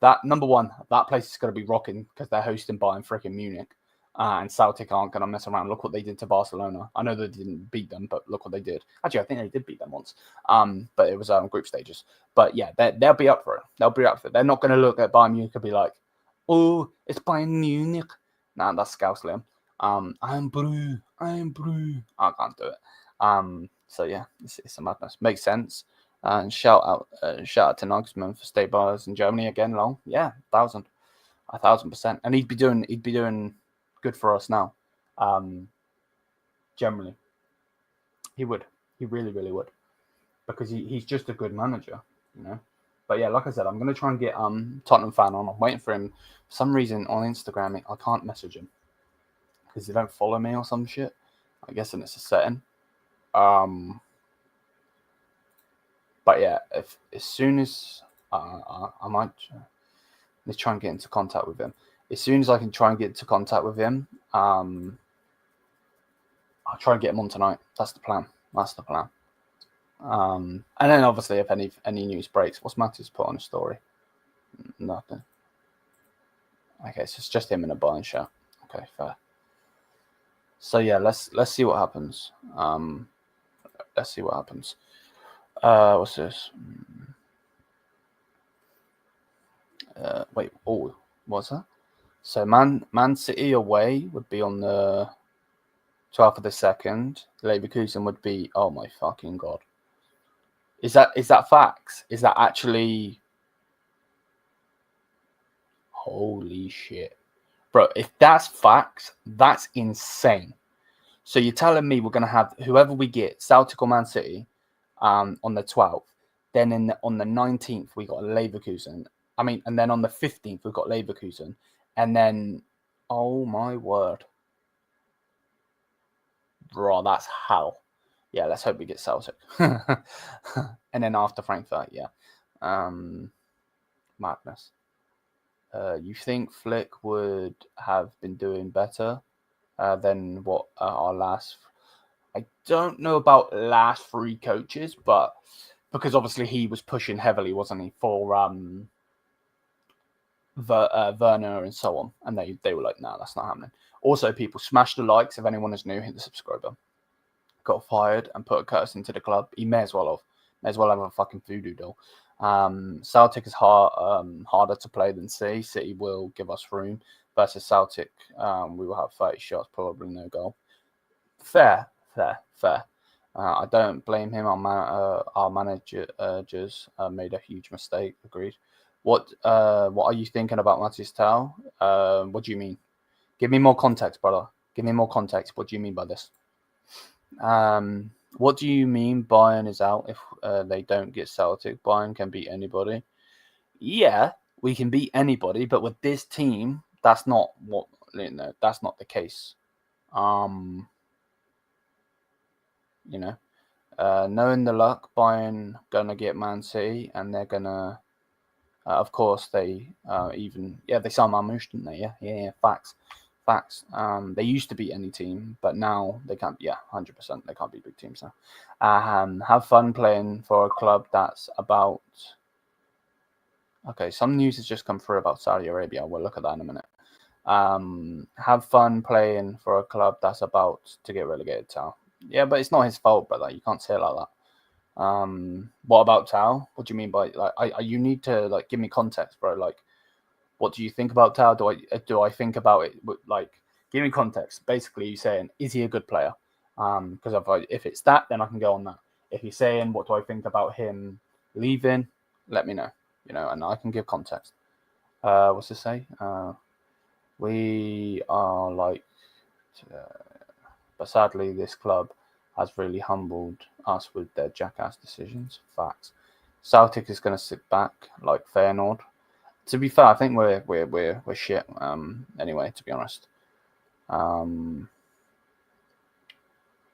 that number one, that place is going to be rocking because they're hosting Bayern freaking Munich. And Celtic aren't going to mess around. Look what they did to Barcelona. I know they didn't beat them, but look what they did. Actually, I think they did beat them once. But it was group stages. But yeah, they'll be up for it. They're not going to look at Bayern Munich and be like, oh, it's Bayern Munich. Nah, that's Scouse, Liam. I'm Brew. I can't do it. So yeah, it's a madness. Makes sense. And shout out to Nagelsmann for stabilizing Germany again, long. Yeah, 1,000%. And he'd be doing good for us now. Generally, he would. He really, really would, because he's just a good manager, But yeah, like I said, I'm gonna try and get Tottenham fan on. I'm waiting for him. For some reason on Instagram, I can't message him because they don't follow me or some shit. I guess it's a setting. But yeah, as soon as I might let's try and get into contact with him. As soon as I can try and get into contact with him, I'll try and get him on tonight. That's the plan. And then obviously if any news breaks, what's Mathys put on a story? Nothing. Okay, so it's just him in a Bayern shirt. Okay, fair. So yeah, let's see what happens. What's this? Wait. Oh, what's that? So Man City away would be on the 12th of the 2nd. Leverkusen would be. Oh my fucking god! Is that facts? Is that actually? Holy shit, bro! If that's facts, that's insane. So you're telling me we're gonna have whoever we get, Celtic or Man City, on the 12th. Then on the 19th we got Leverkusen. And then on the 15th we've got Leverkusen, and then, oh my word, bro, that's hell. Yeah, let's hope we get Celtic, and then after Frankfurt, yeah, madness. You think Flick would have been doing better than what our last? I don't know about last 3 coaches, but because obviously he was pushing heavily, wasn't he, for Werner and so on, and they were like, no, that's not happening. Also, people, smash the likes. If anyone is new, hit the subscribe button. Got fired and put a curse into the club. He may as well have a fucking voodoo doll. Celtic is harder to play than City. City will give us room. Versus Celtic, we will have 30 shots, probably no goal. Fair. I don't blame him. Our managers made a huge mistake. Agreed. What are you thinking about Mathys Tel? What do you mean? Give me more context, brother. Give me more context. What do you mean by this? What do you mean Bayern is out if they don't get Celtic? Bayern can beat anybody. Yeah, we can beat anybody, but with this team, that's not that's not the case. Knowing the luck, Bayern gonna get Man City, and they're gonna, of course, they they signed Marmoush, didn't they? Yeah, facts. They used to beat any team, but now they can't. Yeah, 100%, they can't beat big teams now. Have fun playing for a club that's about. Okay, some news has just come through about Saudi Arabia. We'll look at that in a minute. Have fun playing for a club that's about to get relegated, Tal. Yeah, but it's not his fault, brother. You can't say it like that. What about Tal? What do you mean by you need to give me context, bro? What do you think about Tal? Do I think about it? Give me context. Basically, you saying, is he a good player? Because if it's that, then I can go on that. If you're saying, what do I think about him leaving? Let me know. And I can give context. What's this say? We are but sadly, this club has really humbled us with their jackass decisions. Facts. Celtic is going to sit back like Feyenoord. To be fair, I think we're shit. Anyway, to be honest.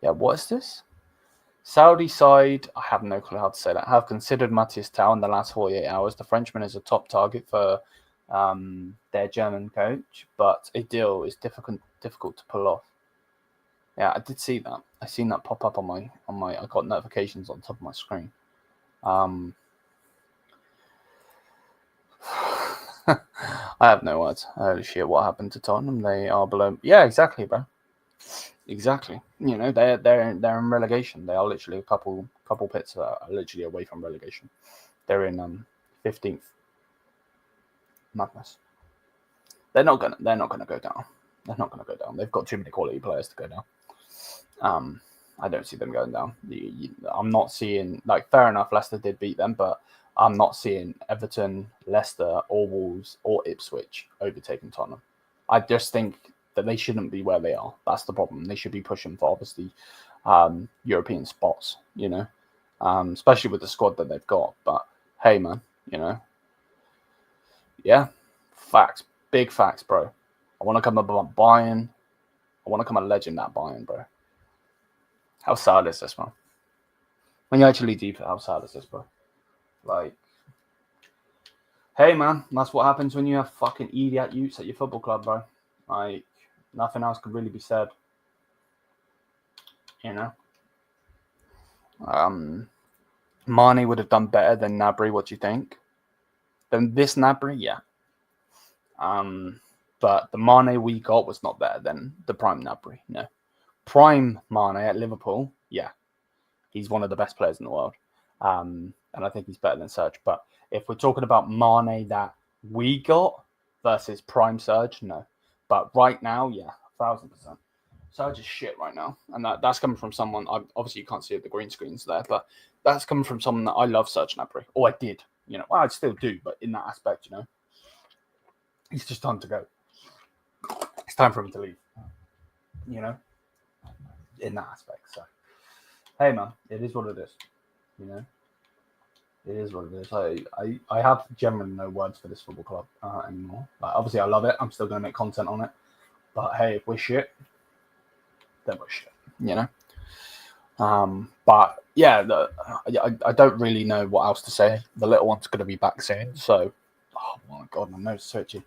What is this? Saudi side, I have no clue how to say that, have considered Mathys Tel in the last 48 hours. The Frenchman is a top target for their German coach, but a deal is difficult to pull off. Yeah, I did see that. I seen that pop up on my. I got notifications on top of my screen. I have no words. Holy shit! What happened to Tottenham? They are below. Yeah, exactly, bro. Exactly. They're in relegation. They are literally a couple pits are literally away from relegation. They're in 15th. Madness. They're not gonna go down. They're not gonna go down. They've got too many quality players to go down. I don't see them going down. I'm not seeing fair enough. Leicester did beat them, but I'm not seeing Everton, Leicester, or Wolves or Ipswich overtaking Tottenham. I just think that they shouldn't be where they are. That's the problem. They should be pushing for obviously European spots. Especially with the squad that they've got. But hey, man, yeah, facts, big facts, bro. I want to come above Bayern. I want to come a legend at Bayern, bro. How sad is this, man? When you actually deep it, how sad is this, bro? Hey, man, that's what happens when you have fucking idiot youths at your football club, bro. Nothing else could really be said. Mané would have done better than Gnabry. What do you think? Than this Gnabry, yeah. But the Mané we got was not better than the prime Gnabry. No, prime Mané at Liverpool, yeah, he's one of the best players in the world. And I think he's better than Serge. But if we're talking about Mané that we got versus prime Serge, no. But right now, yeah, 1,000%. Serge is shit right now. And that's coming from someone, obviously you can't see the green screens there, but that's coming from someone that I love Serge Gnabry. Or I did, well, I still do, but in that aspect, it's just time to go. It's time for him to leave, in that aspect. So, hey, man, it is what it is, It is what it is. I have generally no words for this football club anymore. Obviously, I love it. I'm still going to make content on it. But hey, if we're shit, then we're shit, But yeah, I don't really know what else to say. The little one's going to be back soon. So, oh my God, my nose is so itchy.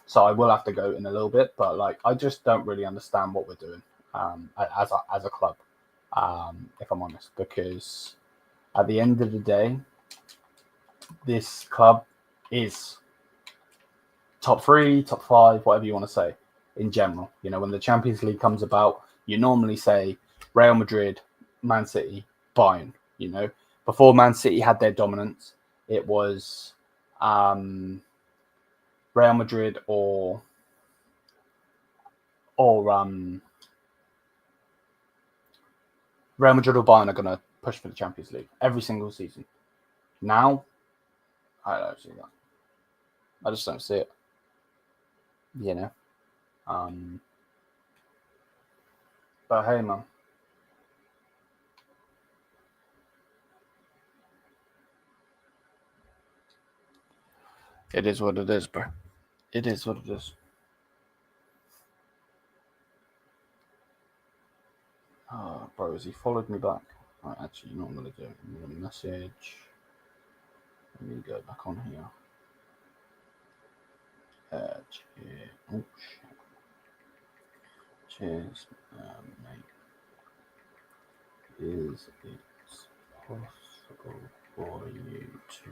So I will have to go in a little bit. But I just don't really understand what we're doing as a club, if I'm honest. Because at the end of the day, this club is top 3, top 5, whatever you want to say in general. When the Champions League comes about, you normally say Real Madrid, Man City, Bayern. Before Man City had their dominance, it was Real Madrid or Real Madrid or Bayern are going to push for the Champions League every single season. Now, I don't see that. I just don't see it. But hey, man. It is what it is, bro. It is what it is. Oh, bro, has he followed me back? Right, actually, you know what I'm going to do? I'm going to message. Let me go back on here. Oh, shit. Cheers, mate. Is it possible for you to...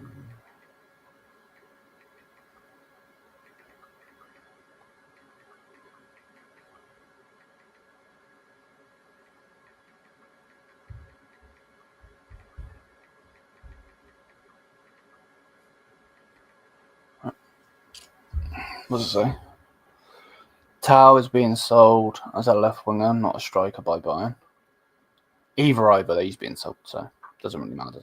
What does it say? Tel is being sold as a left winger, not a striker by Bayern. Either he's being sold, so doesn't really matter.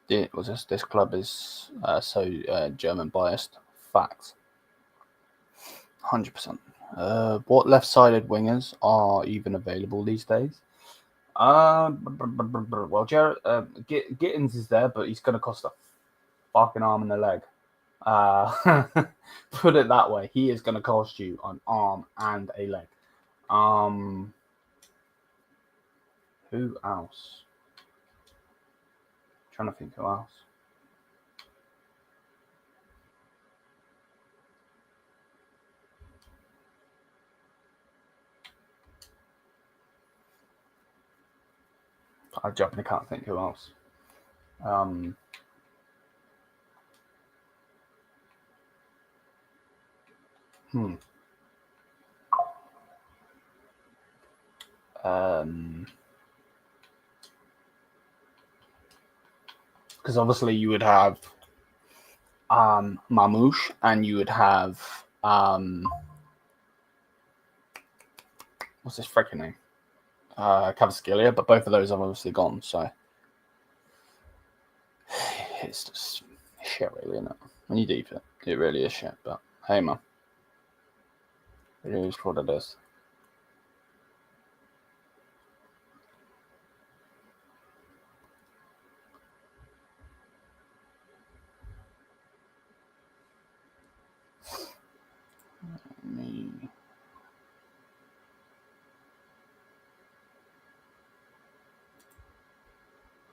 This club is so German biased. Facts. 100%. What left-sided wingers are even available these days? Well, Jared Gittins is there, but he's going to cost a fucking arm and a leg. Put it that way. He is going to cost you an arm and a leg. Who else? I'm trying to think who else. I definitely can't think who else. Because obviously you would have Mamouche and you would have what's his freaking name? Cavaskillia, but both of those have obviously gone, so it's just shit, really, isn't it? When you deep it really is shit, but hey, man. It is what it is.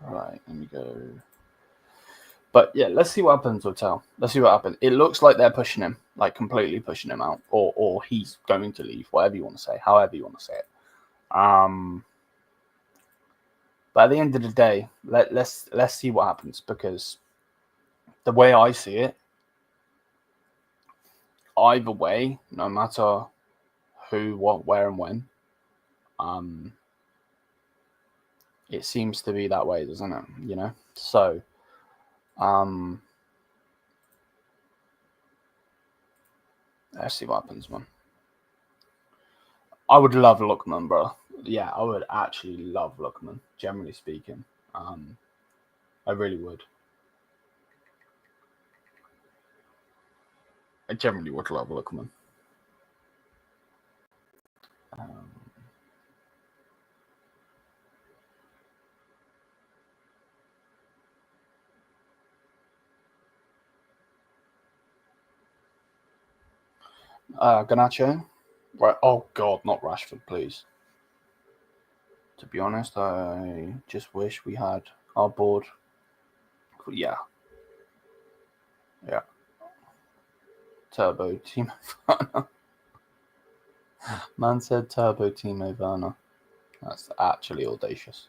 Right, let me go. But yeah, let's see what happens with Tel. Let's see what happens. It looks like they're pushing him, like completely pushing him out, or he's going to leave, whatever you want to say, however you want to say it. But at the end of the day, let's see what happens, because the way I see it, either way, no matter who, what, where, and when, it seems to be that way, doesn't it? You know, so let's see what happens, man. I would love Lookman, bro. Yeah, I would actually love Lookman, generally speaking. I really would. I generally would love Lookman. Garnacho. Right. Oh, God, not Rashford, please. To be honest, I just wish we had our board. Yeah. Yeah. Turbo Team Werner. Man said Turbo Team Werner. That's actually audacious.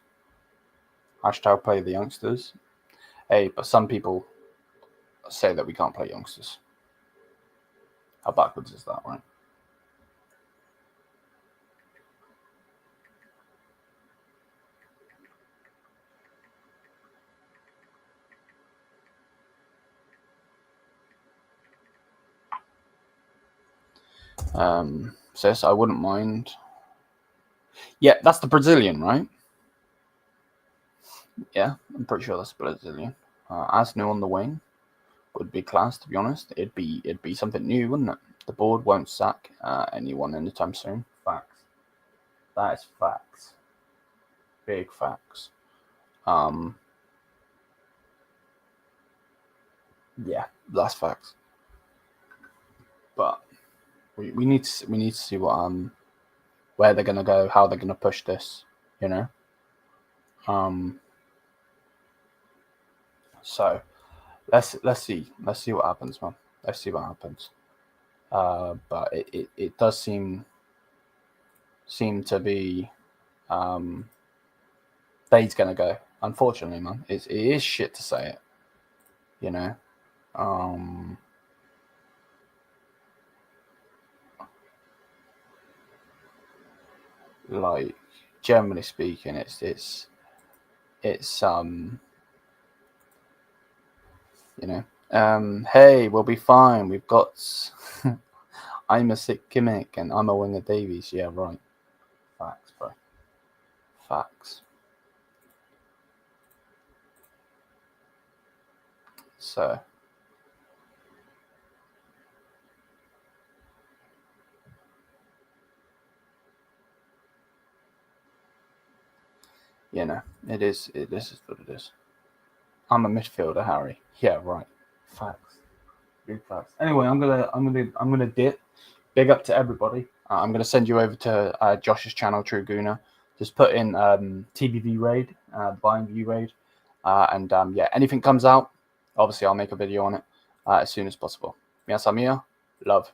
Hashtag play the youngsters. Hey, but some people say that we can't play youngsters. How backwards is that, right? Says I wouldn't mind. Yeah, that's the Brazilian, right? Yeah, I'm pretty sure that's Brazilian. As new on the wing would be class, to be honest. It'd be something new, wouldn't it? the board won't sack anyone anytime soon. Facts. That is facts. Big facts. Yeah, that's facts. But we need to see what where they're gonna go, how they're gonna push this, you know. So let's see what happens, man. Let's see what happens. But it does seem to be Bade's gonna go. Unfortunately, man, it is shit to say it, you know. Like, generally speaking, it's you know, hey, we'll be fine. We've got I'm a sick gimmick and I'm a winger Davies. Yeah, right. Facts, bro. Facts. So you know, this is what it is. I'm a midfielder, Harry. Yeah, right. Facts. Big facts. Anyway, I'm gonna dip. Big up to everybody. I'm gonna send you over to Josh's channel, True Gooner. Just put in TBV raid, Bayern View raid, and yeah, anything comes out, obviously I'll make a video on it as soon as possible. Miasamia, love.